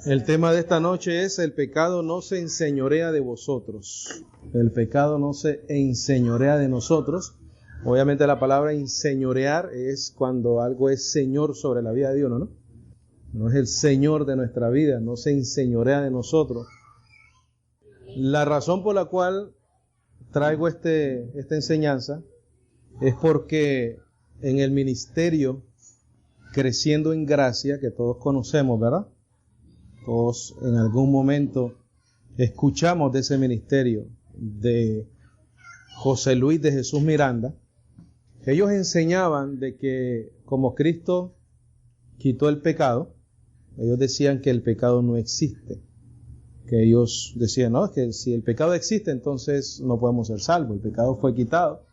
El tema de esta noche es: el pecado no se enseñorea de vosotros. El pecado no se enseñorea de nosotros. Obviamente la palabra enseñorear es cuando algo es señor sobre la vida de uno, ¿no? No es el señor de nuestra vida, no se enseñorea de nosotros. La razón por la cual traigo esta enseñanza es porque en el ministerio Creciendo en Gracia, que todos conocemos, ¿verdad? Todos en algún momento escuchamos de ese ministerio de José Luis de Jesús Miranda. Ellos enseñaban de que como Cristo quitó el pecado, ellos decían que el pecado no existe. Que ellos decían, no, es que si el pecado existe, entonces no podemos ser salvos. El pecado fue quitado.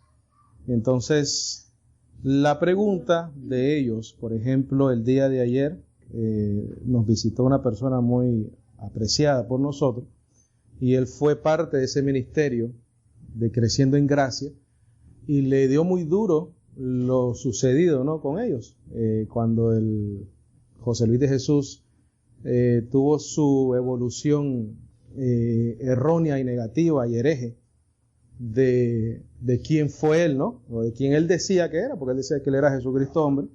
Entonces, la pregunta de ellos, por ejemplo, el día de ayer, nos visitó una persona muy apreciada por nosotros, y él fue parte de ese ministerio de Creciendo en Gracia, y le dio muy duro lo sucedido, ¿no?, con ellos. Cuando el José Luis de Jesús tuvo su evolución errónea y negativa y hereje de quién fue él, ¿no?, o de quién él decía que era, porque él decía que él era Jesucristo hombre.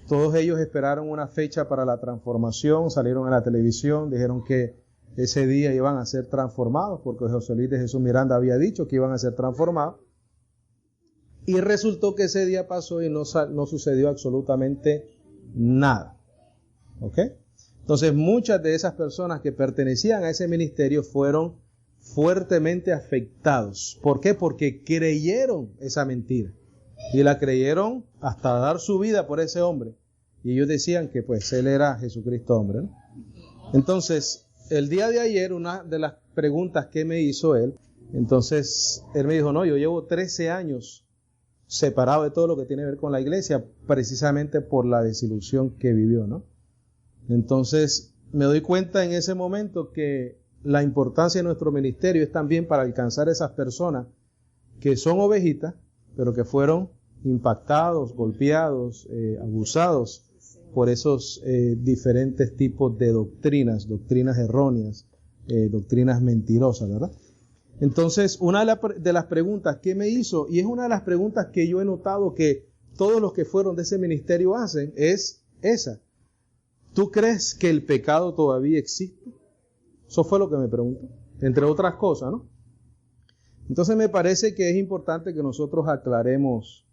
Todos ellos esperaron una fecha para la transformación, salieron a la televisión, dijeron que ese día iban a ser transformados, porque José Luis de Jesús Miranda había dicho que iban a ser transformados, y resultó que ese día pasó y no sucedió absolutamente nada. ¿Ok? Entonces muchas de esas personas que pertenecían a ese ministerio fueron fuertemente afectados. ¿Por qué? Porque creyeron esa mentira. Y la creyeron hasta dar su vida por ese hombre. Y ellos decían que pues él era Jesucristo hombre, ¿no? Entonces, el día de ayer, una de las preguntas que me hizo él, entonces él me dijo, no, yo llevo 13 años separado de todo lo que tiene que ver con la iglesia, precisamente por la desilusión que vivió, ¿no? Entonces, me doy cuenta en ese momento que la importancia de nuestro ministerio es también para alcanzar esas personas que son ovejitas, pero que fueron impactados, golpeados, abusados por esos diferentes tipos de doctrinas erróneas, doctrinas mentirosas, ¿verdad? Entonces, una de las preguntas que me hizo, y es una de las preguntas que yo he notado que todos los que fueron de ese ministerio hacen, es esa. ¿Tú crees que el pecado todavía existe? Eso fue lo que me preguntó, entre otras cosas, ¿no? Entonces me parece que es importante que nosotros aclaremos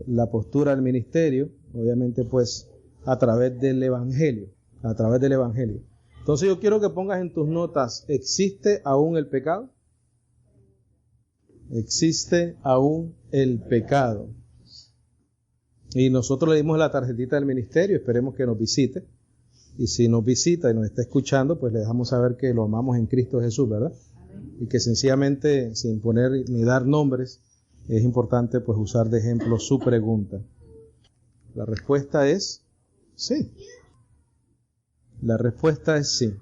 la postura del ministerio, obviamente pues a través del Evangelio, Entonces yo quiero que pongas en tus notas, ¿existe aún el pecado? ¿Existe aún el pecado? Y nosotros le dimos la tarjetita del ministerio, esperemos que nos visite. Y si nos visita y nos está escuchando, pues le dejamos saber que lo amamos en Cristo Jesús, ¿verdad? Y que sencillamente, sin poner ni dar nombres, es importante pues usar de ejemplo su pregunta. La respuesta es sí. La respuesta es sí.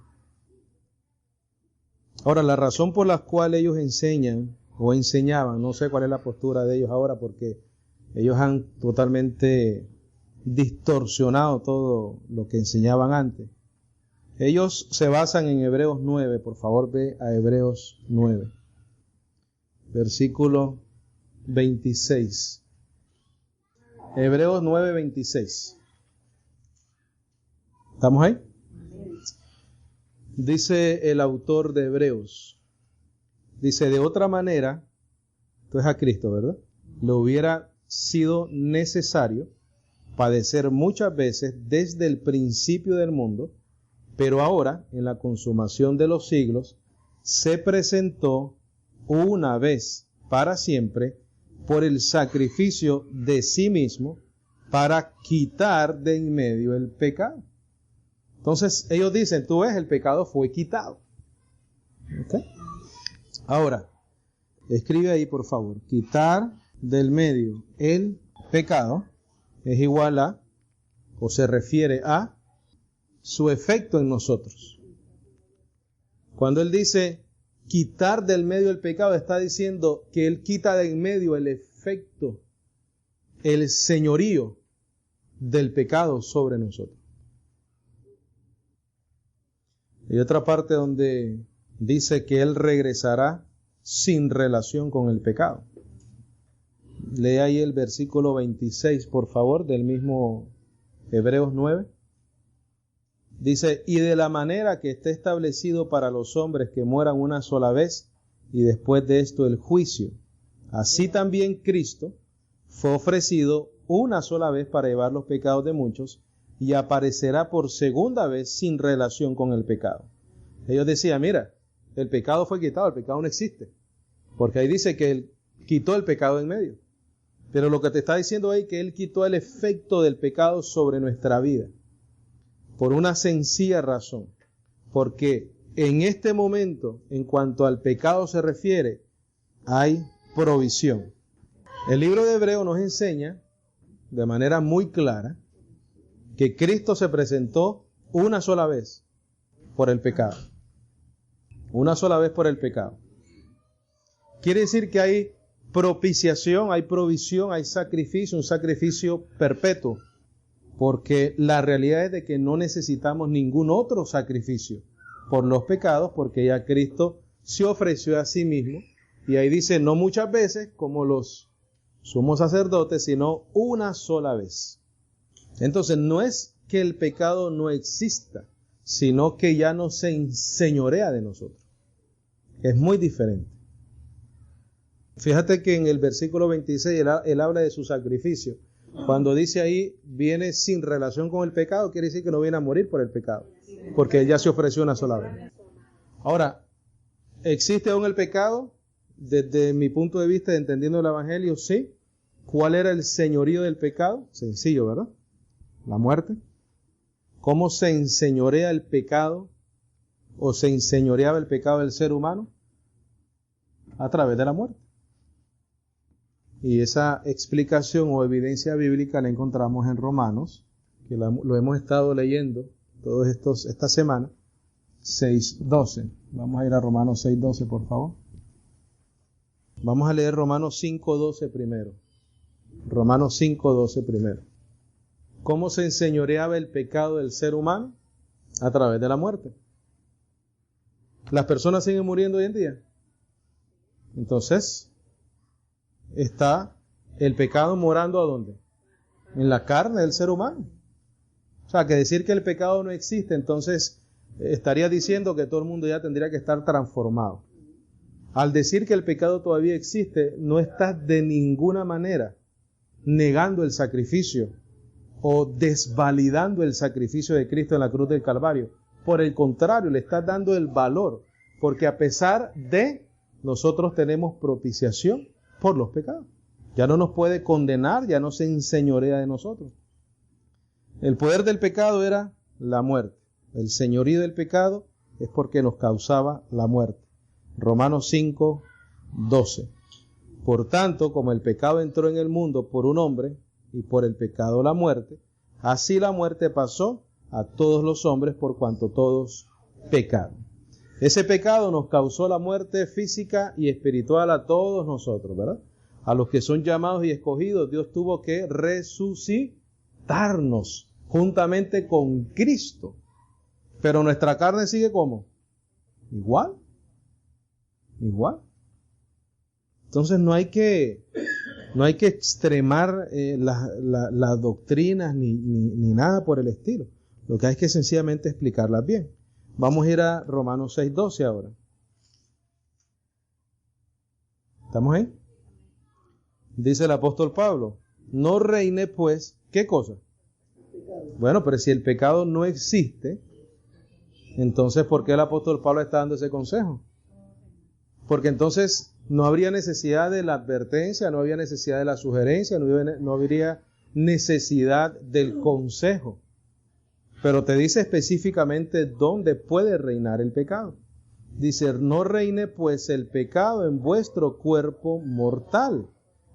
Ahora, la razón por la cual ellos enseñan o enseñaban, no sé cuál es la postura de ellos ahora, porque ellos han totalmente distorsionado todo lo que enseñaban antes. Ellos se basan en Hebreos 9, por favor ve a Hebreos 9, versículo 26. Hebreos 9, 26. ¿Estamos ahí? Dice el autor de Hebreos, dice, de otra manera, esto es a Cristo, ¿verdad?, le hubiera sido necesario padecer muchas veces desde el principio del mundo, pero ahora, en la consumación de los siglos, se presentó una vez para siempre por el sacrificio de sí mismo para quitar de en medio el pecado. Entonces ellos dicen, tú ves, el pecado fue quitado. ¿Okay? Ahora, escribe ahí por favor, quitar del medio el pecado es igual a, o se refiere a, su efecto en nosotros. Cuando él dice quitar del medio el pecado, está diciendo que él quita de en medio el efecto, el señorío del pecado sobre nosotros. Hay otra parte donde dice que Él regresará sin relación con el pecado. Lee ahí el versículo 26, por favor, del mismo Hebreos 9. Dice, y de la manera que esté establecido para los hombres que mueran una sola vez, y después de esto el juicio. Así también Cristo fue ofrecido una sola vez para llevar los pecados de muchos, y aparecerá por segunda vez sin relación con el pecado. Ellos decían, mira, el pecado fue quitado, el pecado no existe. Porque ahí dice que Él quitó el pecado en medio. Pero lo que te está diciendo ahí es que Él quitó el efecto del pecado sobre nuestra vida. Por una sencilla razón. Porque en este momento, en cuanto al pecado se refiere, hay provisión. El libro de Hebreos nos enseña de manera muy clara que Cristo se presentó una sola vez por el pecado. Una sola vez por el pecado. Quiere decir que hay propiciación, hay provisión, hay sacrificio, un sacrificio perpetuo. Porque la realidad es de que no necesitamos ningún otro sacrificio por los pecados, porque ya Cristo se ofreció a sí mismo. Y ahí dice, no muchas veces como los sumos sacerdotes, sino una sola vez. Entonces no es que el pecado no exista, sino que ya no se enseñorea de nosotros. Es muy diferente. Fíjate que en el versículo 26 él habla de su sacrificio. Cuando dice ahí, viene sin relación con el pecado, quiere decir que no viene a morir por el pecado, porque él ya se ofreció una sola vez. Ahora, ¿existe aún el pecado? Desde mi punto de vista, entendiendo el Evangelio, sí. ¿Cuál era el señorío del pecado? Sencillo, ¿verdad? La muerte. ¿Cómo se enseñorea el pecado o se enseñoreaba el pecado del ser humano? A través de la muerte. Y esa explicación o evidencia bíblica la encontramos en Romanos, que lo hemos estado leyendo esta semana, 6:12. Vamos a ir a Romanos 6:12, por favor. Vamos a leer Romanos 5:12 primero. Romanos 5:12 primero. ¿Cómo se enseñoreaba el pecado del ser humano? A través de la muerte. ¿Las personas siguen muriendo hoy en día? Entonces, está el pecado morando ¿a dónde? En la carne del ser humano. O sea, que decir que el pecado no existe, entonces estaría diciendo que todo el mundo ya tendría que estar transformado. Al decir que el pecado todavía existe, no estás de ninguna manera negando el sacrificio o desvalidando el sacrificio de Cristo en la cruz del Calvario. Por el contrario, le estás dando el valor, porque a pesar de nosotros tenemos propiciación por los pecados. Ya no nos puede condenar, ya no se enseñorea de nosotros. El poder del pecado era la muerte. El señorío del pecado es porque nos causaba la muerte. Romanos 5:12. Por tanto, como el pecado entró en el mundo por un hombre, y por el pecado la muerte, así la muerte pasó a todos los hombres por cuanto todos pecaron. Ese pecado nos causó la muerte física y espiritual a todos nosotros, ¿verdad? A los que son llamados y escogidos, Dios tuvo que resucitarnos juntamente con Cristo. Pero nuestra carne sigue ¿cómo? Igual. Entonces no hay que extremar las doctrinas ni nada por el estilo. Lo que hay que sencillamente explicarlas bien. Vamos a ir a Romanos 6:12 ahora. ¿Estamos ahí? Dice el apóstol Pablo, no reine pues, ¿qué cosa? Bueno, pero si el pecado no existe, entonces ¿por qué el apóstol Pablo está dando ese consejo? Porque entonces no habría necesidad de la advertencia, no habría necesidad de la sugerencia, no habría necesidad del consejo. Pero te dice específicamente dónde puede reinar el pecado. Dice, no reine pues el pecado en vuestro cuerpo mortal.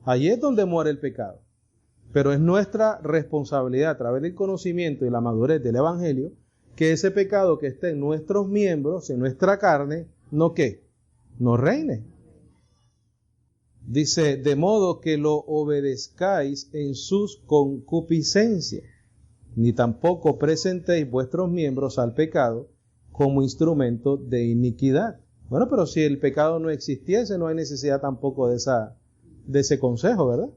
Allí es donde muere el pecado. Pero es nuestra responsabilidad a través del conocimiento y la madurez del Evangelio, que ese pecado que está en nuestros miembros, en nuestra carne, ¿no qué? No reine. Dice, de modo que lo obedezcáis en sus concupiscencias, ni tampoco presentéis vuestros miembros al pecado como instrumento de iniquidad. Bueno, pero si el pecado no existiese, no hay necesidad tampoco de ese consejo, ¿verdad?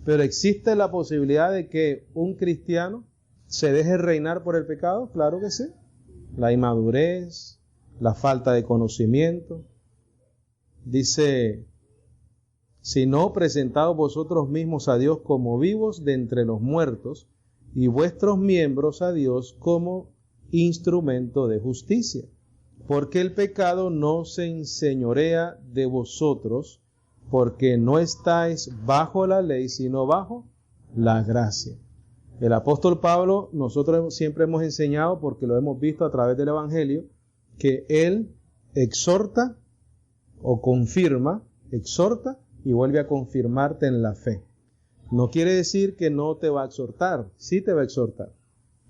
Pero ¿existe la posibilidad de que un cristiano se deje reinar por el pecado? Claro que sí. La inmadurez, la falta de conocimiento. Dice, si no, presentaos vosotros mismos a Dios como vivos de entre los muertos, y vuestros miembros a Dios como instrumento de justicia. Porque el pecado no se enseñorea de vosotros, porque no estáis bajo la ley, sino bajo la gracia. El apóstol Pablo, nosotros siempre hemos enseñado, porque lo hemos visto a través del Evangelio, que él exhorta o confirma, exhorta y vuelve a confirmarte en la fe. No quiere decir que no te va a exhortar, sí te va a exhortar,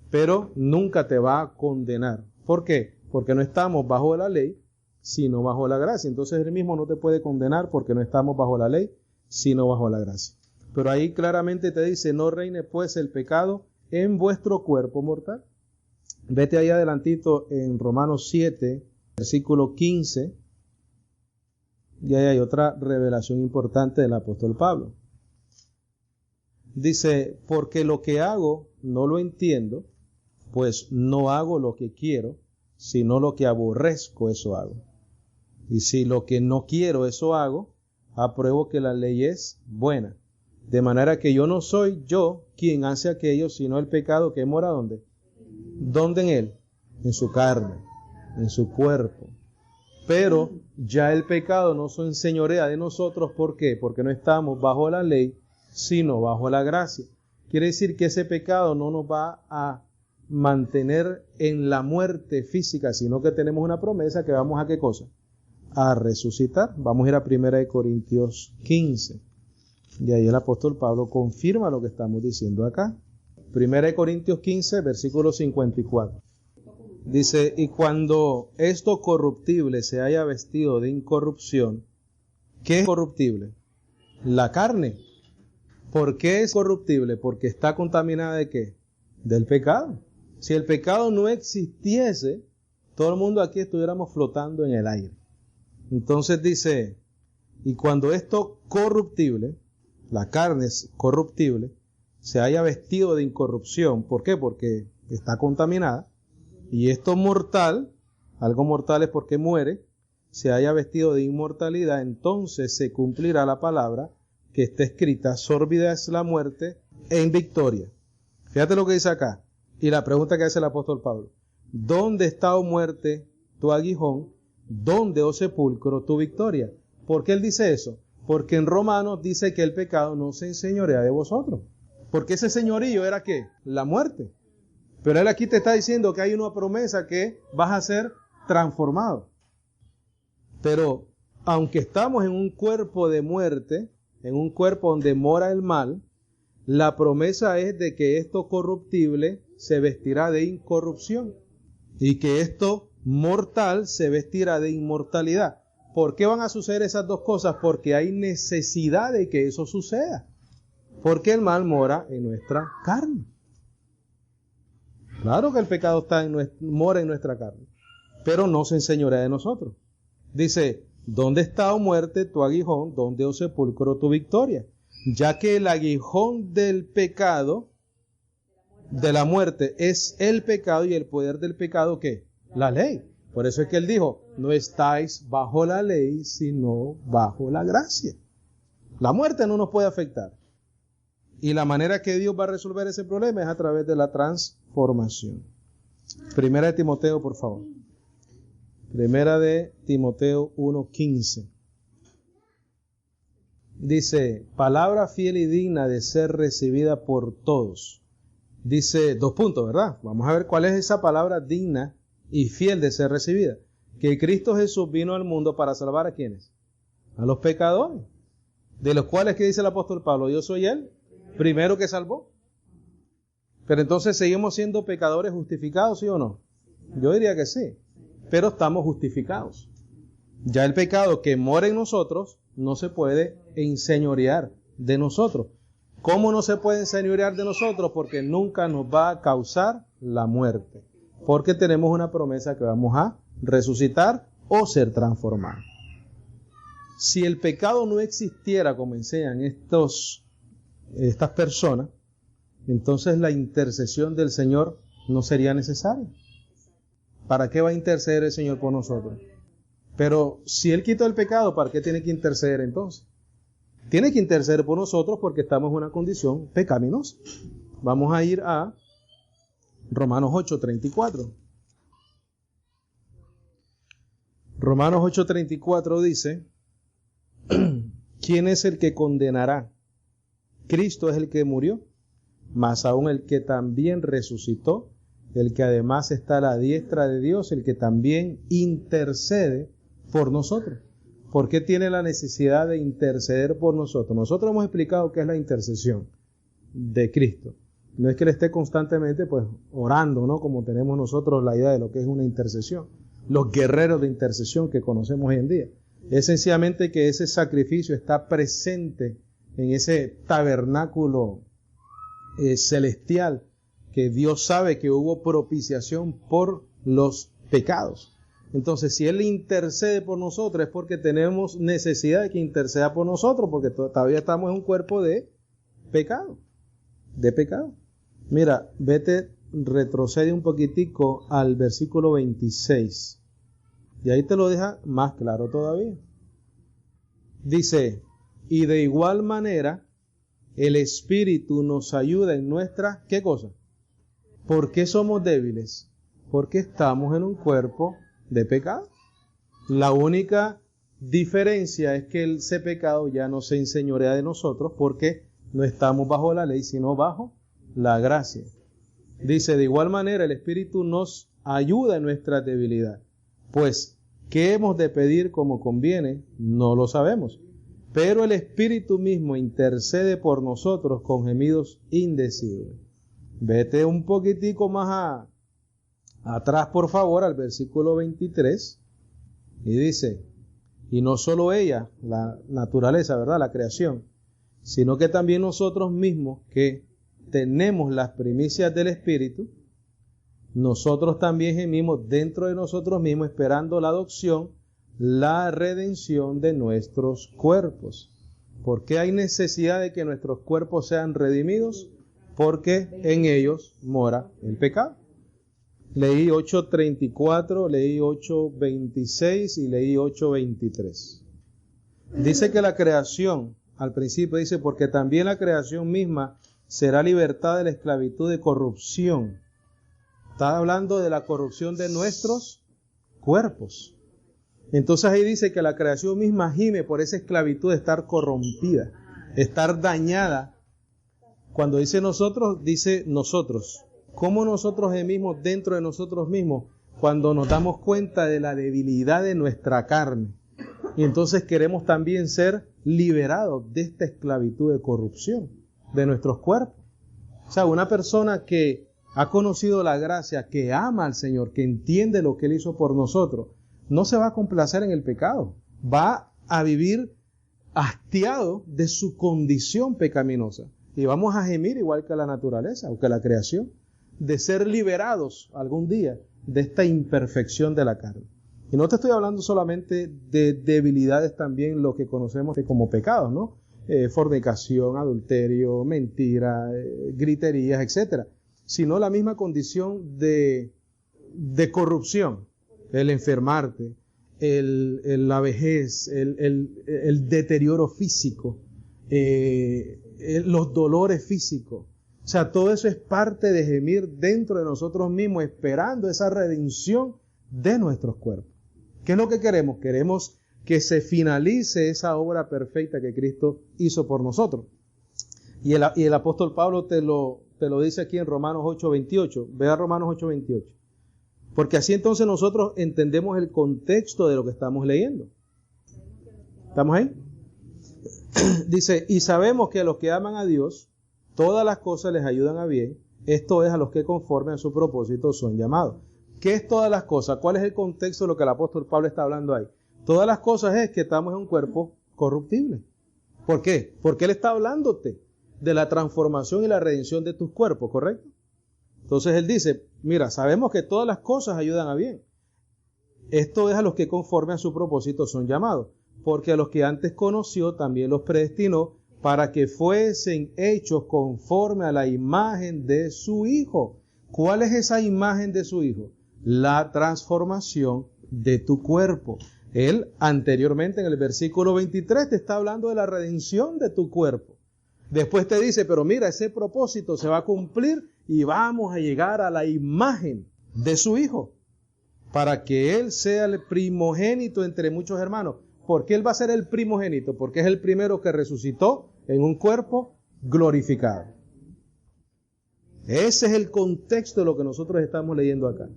pero nunca te va a condenar. ¿Por qué? Porque no estamos bajo la ley, sino bajo la gracia. Entonces él mismo no te puede condenar porque no estamos bajo la ley, sino bajo la gracia. Pero ahí claramente te dice, no reine pues el pecado en vuestro cuerpo mortal. Vete ahí adelantito en Romanos 7, versículo 15, y ahí hay otra revelación importante del apóstol Pablo. Dice, porque lo que hago no lo entiendo, pues no hago lo que quiero, sino lo que aborrezco, eso hago. Y si lo que no quiero, eso hago, apruebo que la ley es buena. De manera que yo no soy yo quien hace aquello, sino el pecado que mora ¿dónde? ¿Dónde en él? En su carne, en su cuerpo. Pero ya el pecado no se enseñorea de nosotros, ¿por qué? Porque no estamos bajo la ley, sino bajo la gracia. Quiere decir que ese pecado no nos va a mantener en la muerte física, sino que tenemos una promesa que vamos a ¿qué cosa? A resucitar. Vamos a ir a 1 Corintios 15. Y ahí el apóstol Pablo confirma lo que estamos diciendo acá. 1 Corintios 15, versículo 54. Dice, y cuando esto corruptible se haya vestido de incorrupción, ¿qué es corruptible? La carne. ¿Por qué es corruptible? Porque está contaminada ¿de qué? Del pecado. Si el pecado no existiese, todo el mundo aquí estuviéramos flotando en el aire. Entonces dice, y cuando esto corruptible, la carne es corruptible, se haya vestido de incorrupción, ¿por qué? Porque está contaminada, y esto mortal, algo mortal es porque muere, se haya vestido de inmortalidad, entonces se cumplirá la palabra que está escrita, sórbida es la muerte en victoria. Fíjate lo que dice acá. Y la pregunta que hace el apóstol Pablo. ¿Dónde está, oh muerte, tu aguijón? ¿Dónde, oh sepulcro, tu victoria? ¿Por qué él dice eso? Porque en Romanos dice que el pecado no se enseñorea de vosotros. Porque ese señorío era ¿qué? La muerte. Pero él aquí te está diciendo que hay una promesa que vas a ser transformado. Pero aunque estamos en un cuerpo de muerte, en un cuerpo donde mora el mal, la promesa es de que esto corruptible se vestirá de incorrupción y que esto mortal se vestirá de inmortalidad. ¿Por qué van a suceder esas dos cosas? Porque hay necesidad de que eso suceda. Porque el mal mora en nuestra carne. Claro que el pecado mora en nuestra carne, pero no se enseñorea de nosotros. Dice, ¿dónde está, oh muerte, tu aguijón? ¿Dónde, oh sepulcro, tu victoria? Ya que el aguijón del pecado, de la muerte, es el pecado, y el poder del pecado, ¿qué? La ley. Por eso es que él dijo, no estáis bajo la ley, sino bajo la gracia. La muerte no nos puede afectar. Y la manera que Dios va a resolver ese problema es a través de la transformación. Primera de Timoteo, por favor. Primera de Timoteo 1:15. Dice, palabra fiel y digna de ser recibida por todos. Dice, 2 puntos, ¿verdad? Vamos a ver cuál es esa palabra digna y fiel de ser recibida. Que Cristo Jesús vino al mundo para salvar ¿a quiénes? A los pecadores. De los cuales, ¿qué dice el apóstol Pablo? Yo soy el primero que salvó. Pero entonces, ¿seguimos siendo pecadores justificados, sí o no? Yo diría que sí. Pero estamos justificados. Ya el pecado que mora en nosotros no se puede enseñorear de nosotros. ¿Cómo no se puede enseñorear de nosotros? Porque nunca nos va a causar la muerte. porque tenemos una promesa que vamos a resucitar o ser transformados. Si el pecado no existiera, como enseñan estas personas, entonces la intercesión del Señor no sería necesaria. ¿Para qué va a interceder el Señor por nosotros? Pero si Él quitó el pecado, ¿para qué tiene que interceder entonces? Tiene que interceder por nosotros porque estamos en una condición pecaminosa. Vamos a ir a Romanos 8:34. Romanos 8:34 dice: ¿quién es el que condenará? Cristo es el que murió, más aún el que también resucitó, el que además está a la diestra de Dios, el que también intercede por nosotros. ¿Por qué tiene la necesidad de interceder por nosotros? Nosotros hemos explicado qué es la intercesión de Cristo. No es que Él esté constantemente pues orando, ¿no? Como tenemos nosotros la idea de lo que es una intercesión. Los guerreros de intercesión que conocemos hoy en día. Es sencillamente que ese sacrificio está presente en ese tabernáculo celestial, que Dios sabe que hubo propiciación por los pecados. Entonces, si Él intercede por nosotros, es porque tenemos necesidad de que interceda por nosotros, porque todavía estamos en un cuerpo de pecado. Mira, retrocede un poquitico al versículo 26. Y ahí te lo deja más claro todavía. Dice: y de igual manera, el Espíritu nos ayuda en nuestras, ¿qué cosa? ¿Por qué somos débiles? Porque estamos en un cuerpo de pecado. La única diferencia es que ese pecado ya no se enseñorea de nosotros, porque no estamos bajo la ley, sino bajo la gracia. Dice: de igual manera el Espíritu nos ayuda en nuestra debilidad. Pues, ¿qué hemos de pedir como conviene? No lo sabemos. Pero el Espíritu mismo intercede por nosotros con gemidos indecibles. Vete un poquitico más atrás, por favor, al versículo 23. Y dice: y no solo ella, la naturaleza, ¿verdad?, la creación, sino que también nosotros mismos, que tenemos las primicias del Espíritu, nosotros también gemimos dentro de nosotros mismos, esperando la adopción, la redención de nuestros cuerpos. ¿Por qué hay necesidad de que nuestros cuerpos sean redimidos? Porque en ellos mora el pecado. Leí 8:34, leí 8:26 y leí 8:23. Dice que la creación, al principio dice: porque también la creación misma será libertada de la esclavitud de corrupción. Está hablando de la corrupción de nuestros cuerpos. Entonces ahí dice que la creación misma gime por esa esclavitud de estar corrompida, estar dañada. Cuando dice nosotros. ¿Cómo nosotros gemimos dentro de nosotros mismos? Cuando nos damos cuenta de la debilidad de nuestra carne. Y entonces queremos también ser liberados de esta esclavitud de corrupción de nuestros cuerpos. O sea, una persona que ha conocido la gracia, que ama al Señor, que entiende lo que Él hizo por nosotros, no se va a complacer en el pecado. Va a vivir hastiado de su condición pecaminosa. Y vamos a gemir igual que la naturaleza o que la creación, de ser liberados algún día de esta imperfección de la carne. Y no te estoy hablando solamente de debilidades, también lo que conocemos como pecados, ¿no? Fornicación, adulterio, mentira, griterías, etcétera, sino la misma condición de corrupción, el enfermarte, la vejez, el deterioro físico, los dolores físicos. O sea, todo eso es parte de gemir dentro de nosotros mismos, esperando esa redención de nuestros cuerpos. ¿Qué es lo que queremos? Queremos que se finalice esa obra perfecta que Cristo hizo por nosotros. Y el apóstol Pablo te lo dice aquí en Romanos 8:28. Ve a Romanos 8:28. Porque así entonces nosotros entendemos el contexto de lo que estamos leyendo. ¿Estamos ahí? Dice: y sabemos que a los que aman a Dios, todas las cosas les ayudan a bien. Esto es, a los que conforme a su propósito son llamados. ¿Qué es todas las cosas? ¿Cuál es el contexto de lo que el apóstol Pablo está hablando ahí? Todas las cosas es que estamos en un cuerpo corruptible. ¿Por qué? Porque él está hablándote de la transformación y la redención de tus cuerpos, ¿correcto? Entonces él dice, mira, sabemos que todas las cosas ayudan a bien. Esto es a los que conforme a su propósito son llamados, porque a los que antes conoció también los predestinó para que fuesen hechos conforme a la imagen de su Hijo. ¿Cuál es esa imagen de su Hijo? La transformación de tu cuerpo. Él anteriormente en el versículo 23 te está hablando de la redención de tu cuerpo. Después te dice, pero mira, ese propósito se va a cumplir y vamos a llegar a la imagen de su Hijo, para que Él sea el primogénito entre muchos hermanos. ¿Por qué Él va a ser el primogénito? Porque es el primero que resucitó en un cuerpo glorificado. Ese es el contexto de lo que nosotros estamos leyendo acá.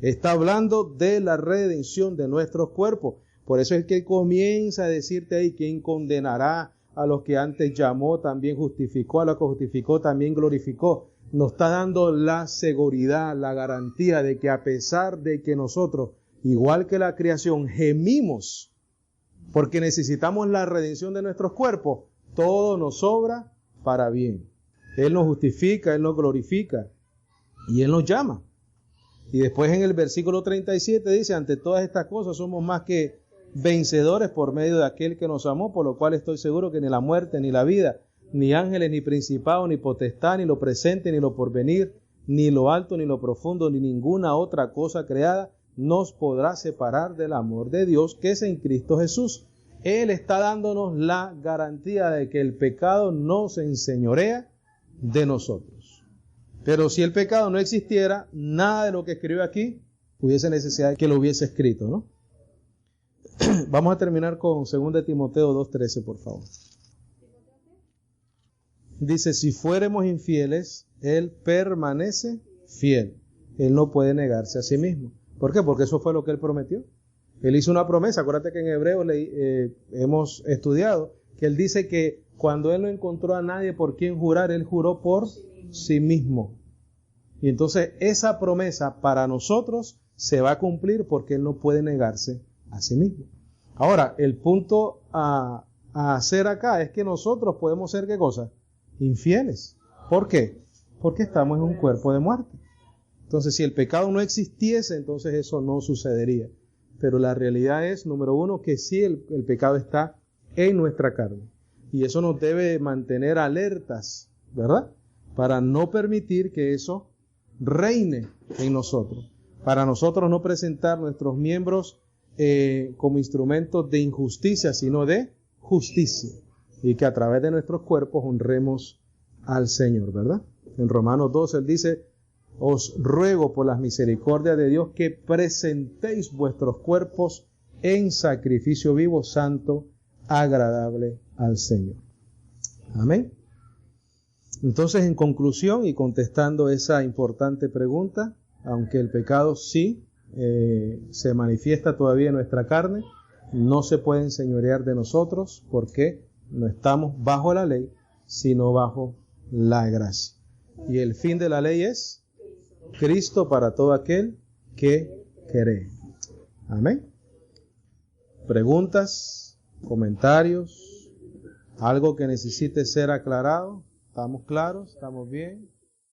Está hablando de la redención de nuestros cuerpos. Por eso es que comienza a decirte ahí, ¿quién condenará a los que antes llamó, también justificó, a los que justificó, también glorificó? Nos está dando la seguridad, la garantía de que a pesar de que nosotros, igual que la creación, gemimos porque necesitamos la redención de nuestros cuerpos, todo nos obra para bien. Él nos justifica, Él nos glorifica y Él nos llama. Y después en el versículo 37 dice, ante todas estas cosas somos más que vencedores por medio de aquel que nos amó, por lo cual estoy seguro que ni la muerte, ni la vida, ni ángeles, ni principados, ni potestad, ni lo presente, ni lo porvenir, ni lo alto, ni lo profundo, ni ninguna otra cosa creada nos podrá separar del amor de Dios que es en Cristo Jesús. Él está dándonos la garantía de que el pecado no se enseñorea de nosotros. Pero si el pecado no existiera, nada de lo que escribió aquí hubiese necesidad de que lo hubiese escrito, ¿no? Vamos a terminar con 2 Timoteo 2:13, por favor. Dice, si fuéramos infieles, Él permanece fiel. Él no puede negarse a sí mismo. ¿Por qué? Porque eso fue lo que Él prometió. Él hizo una promesa. Acuérdate que en Hebreos hemos estudiado que Él dice que cuando Él no encontró a nadie por quien jurar, Él juró por sí mismo. Y entonces esa promesa para nosotros se va a cumplir porque Él no puede negarse a sí mismo. Ahora, el punto a hacer acá es que nosotros podemos ser, ¿qué cosa? Infieles. ¿Por qué? Porque estamos en un cuerpo de muerte. Entonces, si el pecado no existiese, entonces eso no sucedería. Pero la realidad es, número uno, que sí el pecado está en nuestra carne. Y eso nos debe mantener alertas, ¿verdad? Para no permitir que eso reine en nosotros. Para nosotros no presentar nuestros miembros como instrumentos de injusticia, sino de justicia. Y que a través de nuestros cuerpos honremos al Señor, ¿verdad? En Romanos 12 Él dice, os ruego por las misericordias de Dios que presentéis vuestros cuerpos en sacrificio vivo, santo, agradable al Señor. Amén. Entonces, en conclusión y contestando esa importante pregunta, aunque el pecado sí se manifiesta todavía en nuestra carne, no se puede enseñorear de nosotros porque no estamos bajo la ley, sino bajo la gracia. Y el fin de la ley es Cristo para todo aquel que cree. Amén. ¿Preguntas? ¿Comentarios? ¿Algo que necesite ser aclarado? ¿Estamos claros? ¿Estamos bien?